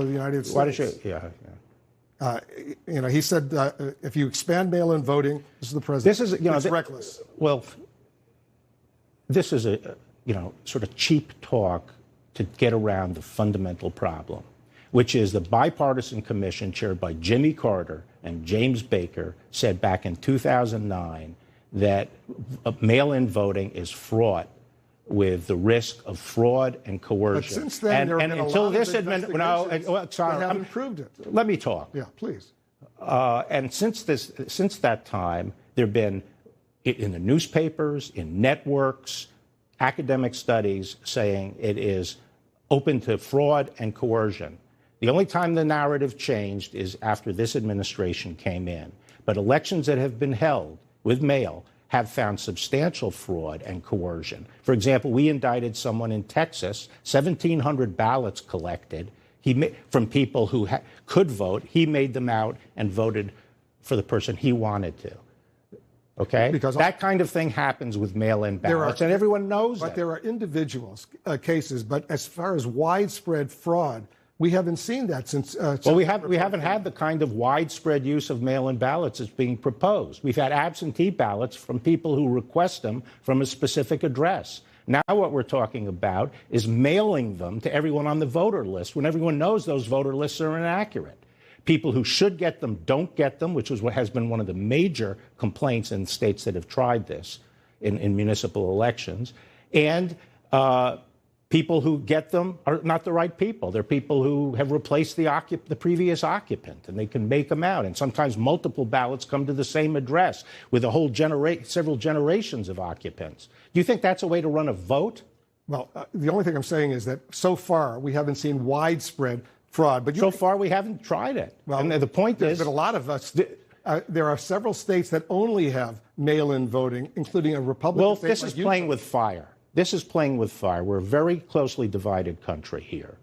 of the United States. Why don't you? Yeah. He said if you expand mail-in voting, this is the president. This is, it's reckless. Well, this is a sort of cheap talk to get around the fundamental problem, which is the bipartisan commission chaired by Jimmy Carter and James Baker said back in 2009 that mail-in voting is fraught with the risk of fraud and coercion. But since then, there have been until this that haven't proved it. Let me talk. Yeah, please. And since that time, there have been in the newspapers, in networks, academic studies saying it is open to fraud and coercion. The only time the narrative changed is after this administration came in. But elections that have been held with mail have found substantial fraud and coercion. For example, we indicted someone in Texas, 1,700 ballots collected from people who could vote. He made them out and voted for the person he wanted to. Okay? Because that kind of thing happens with mail-in ballots, and everyone knows But there are individual cases, but as far as widespread fraud, we haven't seen that since. Well, we haven't had the kind of widespread use of mail-in ballots that's being proposed. We've had absentee ballots from people who request them from a specific address. Now what we're talking about is mailing them to everyone on the voter list when everyone knows those voter lists are inaccurate. People who should get them don't get them, which is what has been one of the major complaints in states that have tried this in municipal elections. And people who get them are not the right people. They're people who have replaced the previous occupant, and they can make them out. And sometimes multiple ballots come to the same address with a whole several generations of occupants. Do you think that's a way to run a vote? Well, the only thing I'm saying is that so far we haven't seen widespread fraud. But so far we haven't tried it. Well, and the point is, but a lot of us. There are several states that only have mail-in voting, including a Republican state. Well, this is playing with fire. This is playing with fire. We're a very closely divided country here.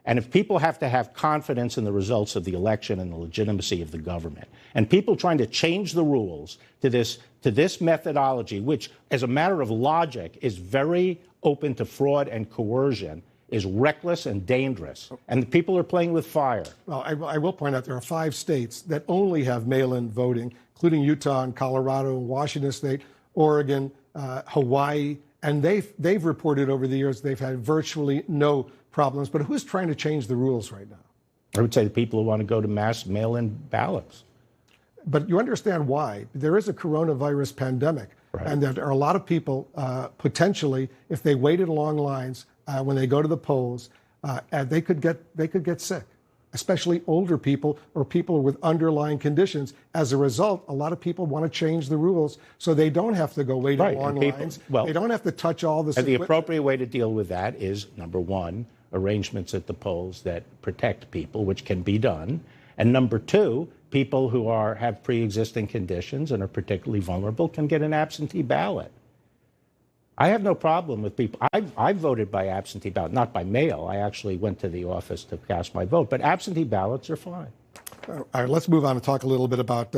And if people have to have confidence in the results of the election and the legitimacy of the government, and people trying to change the rules to this methodology, which, as a matter of logic, is very open to fraud and coercion, is reckless and dangerous. And the people are playing with fire. Well, I will point out there are 5 states that only have mail-in voting, including Utah and Colorado, Washington State, Oregon, Hawaii. And they've reported over the years they've had virtually no problems. But who's trying to change the rules right now? I would say the people who want to go to mass mail-in ballots. But you understand why. There is a coronavirus pandemic. Right. And there are a lot of people potentially, if they waited long lines when they go to the polls, they could get sick, especially older people or people with underlying conditions. As a result, a lot of people want to change the rules so they don't have to go wait in long lines. Well, they don't have to touch all this. And the appropriate way to deal with that is, number one, arrangements at the polls that protect people, which can be done. And number two, people who have pre-existing conditions and are particularly vulnerable can get an absentee ballot. I have no problem with people. I voted by absentee ballot, not by mail. I actually went to the office to cast my vote. But absentee ballots are fine. All right, let's move on and talk a little bit about